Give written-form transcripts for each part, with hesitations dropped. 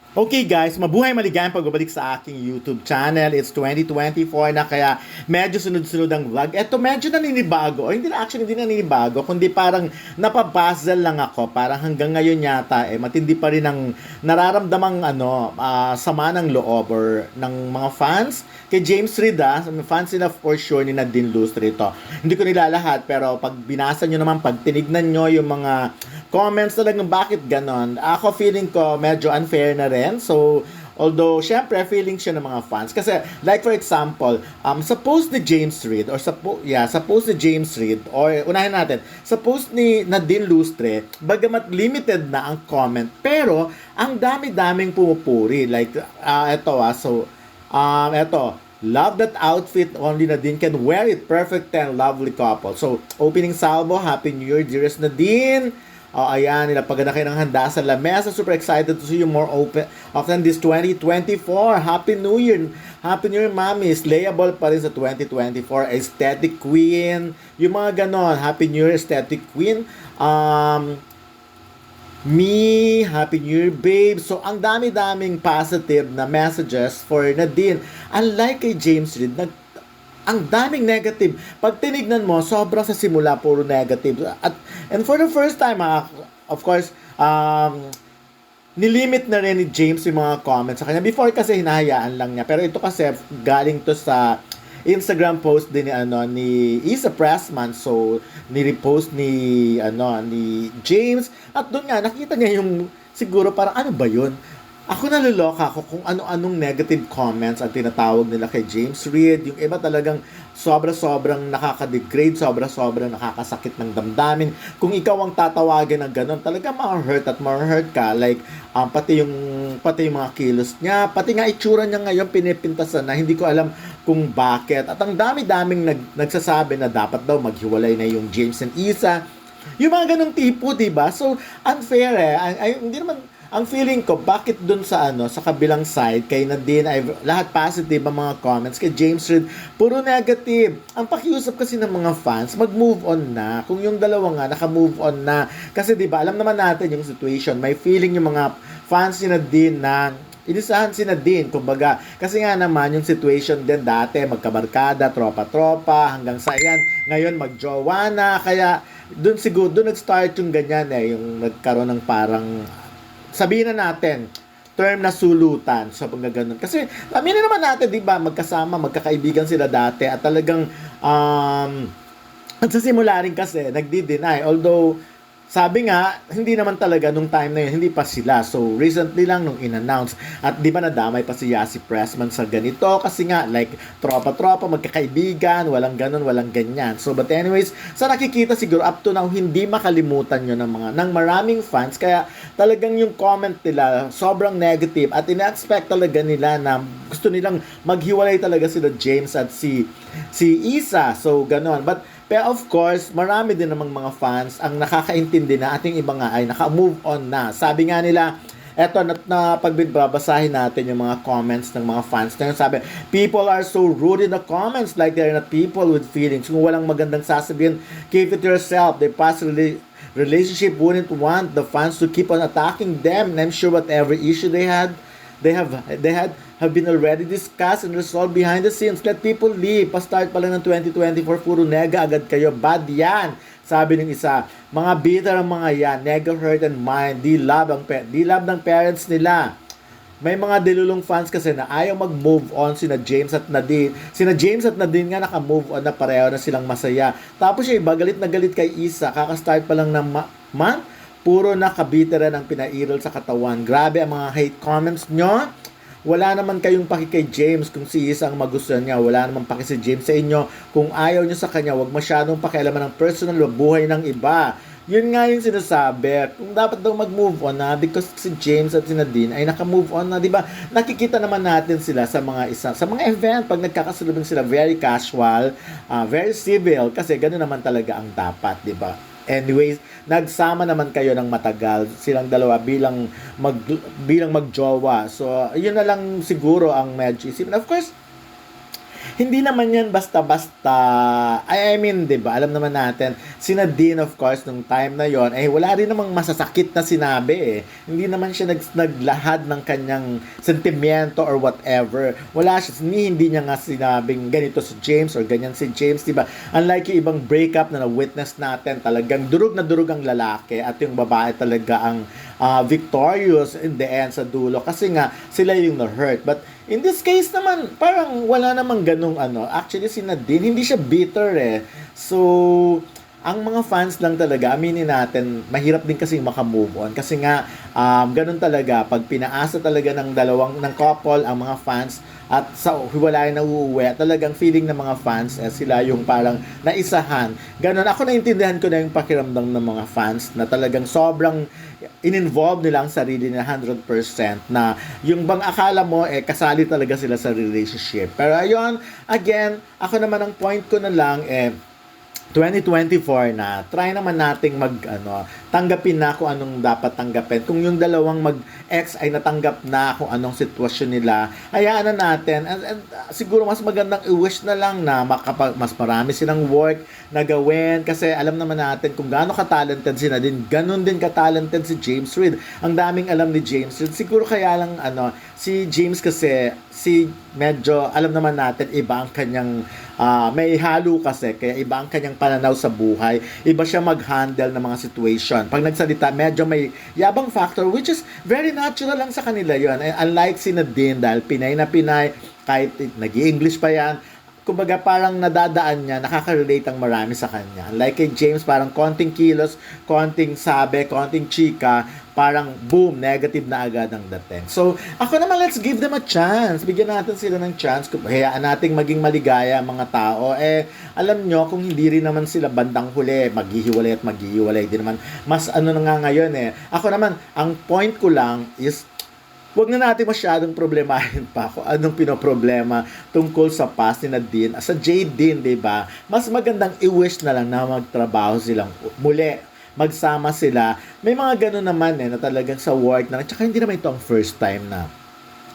Okay guys, mabuhay maligayang pagbabalik sa aking YouTube channel. It's 2024 na kaya medyo sunod-sunod ang vlog. Eto medyo naninibago. O hindi na actually hindi naninibago, kundi parang napapuzzle lang ako. Parang hanggang ngayon yata matindi pa rin ang nararamdamang sama ng loob or ng mga fans kay James Reid. Fans nila for sure ni Nadine Lustre ito. Hindi ko nilalahat pero pag binasa nyo naman, pag tinignan nyo yung mga comments talagang bakit ganon. Ako feeling ko medyo unfair na rin. So, although, syempre, feeling siya ng mga fans. Kasi, like for example, suppose ni James Reid, suppose ni James Reid, or unahin natin, suppose ni Nadine Lustre, bagamat limited na ang comment, pero, ang dami-daming pumupuri. Like, eto, love that outfit, only Nadine can wear it. Perfect and lovely couple. So, opening salvo, Happy New Year, dearest Nadine. Ayan, nilapagod na kayo ng handa sa lamesa. Super excited to see you more often this 2024. Happy New Year! Happy New Year, mami. Slayable pa rin sa 2024. Aesthetic Queen. Yung mga ganon. Happy New Year, Aesthetic Queen. Me, Happy New Year, babe. So, ang dami-daming positive na messages for Nadine. Unlike kay James Reid, ang daming negative. Pag tinignan mo, sobrang sa simula, puro negative. And for the first time, of course, nilimit na rin ni James yung mga comments sa kanya. Before kasi hinahayaan lang niya. Pero ito kasi galing to sa Instagram post din ni Isa Pressman. So, ni-repost ni James. At doon nga, nakita niya yung siguro parang ano ba yun? Ako naluloka ako kung ano-anong negative comments ang tinatawag nila kay James Reid. Yung iba talagang sobra-sobrang nakaka-degrade, sobra-sobrang nakakasakit ng damdamin. Kung ikaw ang tatawagin ng ganun, talaga ma-hurt ka. Like, pati yung mga kilos niya, pati nga itsura niya ngayon pinipintasan na hindi ko alam kung bakit. At ang dami-daming nagsasabi na dapat daw maghiwalay na yung James and Isa. Yung mga ganung tipo, diba? So, unfair hindi naman. Ang feeling ko, bakit dun sa sa kabilang side, kay Nadine, ay lahat positive ang mga comments, kay James Reid, puro negative. Ang pakiusap kasi ng mga fans, mag-move on na. Kung yung dalawa nga, naka-move on na. Kasi diba, alam naman natin yung situation, may feeling yung mga fans ni Nadine na inisahan si Nadine, kumbaga. Kasi nga naman, yung situation din dati, magkabarkada, tropa-tropa, hanggang sa yan, ngayon magjowa na. Kaya, dun siguro, dun nag-start yung ganyan yung nagkaroon ng parang sabihin na natin, term na sulutan sa pagkaganon. Kasi, aminin naman natin, di ba, magkasama, magkakaibigan sila dati at talagang, nagsasimula rin kasi, nagdi-deny. Although, sabi nga, hindi naman talaga nung time na yun, hindi pa sila. So, recently lang nung in-announce. At di ba nadamay pa si Yasi Pressman sa ganito? Kasi nga, like, tropa-tropa, magkakaibigan, walang ganon, walang ganyan. So, but anyways, sa nakikita siguro, up to now, hindi makalimutan nyo ng maraming fans. Kaya, talagang yung comment nila, sobrang negative. At ina-expect talaga nila na gusto nilang maghiwalay talaga sila James at si Isa. So, ganon. Pero of course, marami din namang mga fans ang nakakaintindi na ating iba nga ay naka-move on na. Sabi nga nila, eto na pagbabasahin natin yung mga comments ng mga fans na yun. Sabi, people are so rude in the comments like they're not people with feelings. Kung walang magandang sasabihin, keep it yourself. Their past relationship wouldn't want the fans to keep on attacking them. And I'm sure whatever issue they had have been already discussed and resolved behind the scenes. Let people live. Pa-start pa lang ng 2024, puro nega agad kayo. Bad yan. Sabi ng isa, mga bitter ang mga yan. Nega hurt and mind. Di love ng parents nila. May mga dilulong fans kasi na ayaw mag-move on sina James at Nadine. Sina James at Nadine nga naka-move on na pareho na silang masaya. Tapos siya iba, galit na galit kay Isa. Kaka-start pa lang ng month. Puro na kabiteran ang pinairal sa katawan. Grabe ang mga hate comments nyo. Wala naman kayong paki kay James kung si Isa ang magustuhan niya. Wala naman paki si James sa inyo. Kung ayaw niyo sa kanya, wag masyadong pakialaman ng personal o buhay ng iba. Yun nga yung sinasabi. Kung dapat daw mag-move on na because si James at si Nadine ay naka-move on na, di ba? Nakikita naman natin sila sa mga event pag nagkakasalubong sila, very casual, very civil kasi ganoon naman talaga ang dapat, di ba? Anyways, nagsama naman kayo ng matagal silang dalawa bilang magjowa. So, yun na lang siguro ang medyo isipin. Of course, Hindi naman yan basta-basta. I mean, 'di ba? Alam naman natin, si Nadine of course nung time na yon, wala rin namang masasakit na sinabi eh. Hindi naman siya naglahad ng kanyang sentimiento or whatever. Wala siya, hindi niya nga sinabing ganito si James or ganyan si James, 'di ba? Unlike yung ibang breakup na na-witness natin, talagang durug na durug ang lalaki at yung babae talaga ang victorious in the end sa dulo kasi nga sila yung na-hurt. But in this case naman, parang wala namang ganung ano. Actually, si Nadine, hindi siya bitter eh. So, ang mga fans lang talaga, aminin natin, mahirap din kasi makamove on. Kasi nga, ganun talaga, pag pinaasa talaga ng couple, ang mga fans, at sa hiwalay na uuwi, talagang feeling ng mga fans, sila yung parang naisahan. Ganun, ako naintindihan ko na yung pakiramdam ng mga fans na talagang sobrang in-involve nila ang sarili nila 100% na yung bang akala mo kasali talaga sila sa relationship. Pero ayun, again, ako naman ang point ko na lang 2024 na, try naman nating tanggapin na kung anong dapat tanggapin. Kung yung dalawang mag-ex ay natanggap na kung anong sitwasyon nila, hayaan na natin. And siguro mas magandang i-wish na lang na mas marami silang work na gawin kasi alam naman natin kung gaano ka-talented sila din, ganun din ka-talented si James Reid. Ang daming alam ni James Reid. Siguro kaya lang si James kasi medyo alam naman natin iba ang kanyang may halo kasi kaya iba ang kanyang pananaw sa buhay. Iba siya mag-handle ng mga situation. Pag nagsalita, medyo may yabang factor which is very natural lang sa kanila yon. Unlike si Nadine dahil Pinay na Pinay, kahit nag-i-English pa yan, kumbaga parang nadadaan niya, nakaka-relate ang marami sa kanya. Unlike kay James, parang konting kilos, konting sabi, konting chika, parang boom, negative na agad ang dating. So, ako naman, let's give them a chance. Bigyan natin sila ng chance. Hayaan nating maging maligaya ang mga tao. Alam nyo, kung hindi rin naman sila bandang huli, maghihiwalay at maghihiwalay. Di naman, mas na nga ngayon Ako naman, ang point ko lang is, huwag na natin masyadong problemahin pa kung anong pinoproblema tungkol sa past ni Nadine. Sa Jade din, di ba? Mas magandang i-wish na lang na magtrabaho silang muli. Magsama sila. May mga ganun naman na talagang sa work na. Tsaka hindi naman ito ang first time na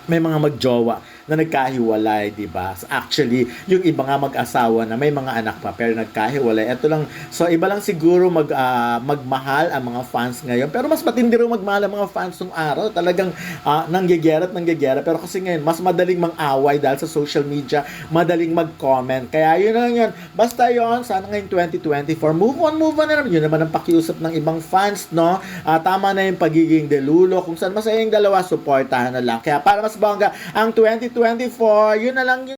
may mga magjowa na nagkahiwalay, di ba? Actually, yung iba nga mag-asawa na may mga anak pa pero nagkahiwalay. Ito lang, so iba lang siguro magmahal ang mga fans ngayon. Pero mas matindi rin magmahal ang mga fans nung araw. Talagang nanggigera at nanggigera. Pero kasi ngayon, mas madaling mang-away dahil sa social media, madaling mag-comment. Kaya yun lang yun. Basta yun, sana ngayon 2024, move on na naman. Yun naman ang pakiusap ng ibang fans, no? Tama na yung pagiging delulo. Kung saan masaya yung dalawa, supportahan na lang. Kaya para mas bongga ang 2024, yun na lang yun.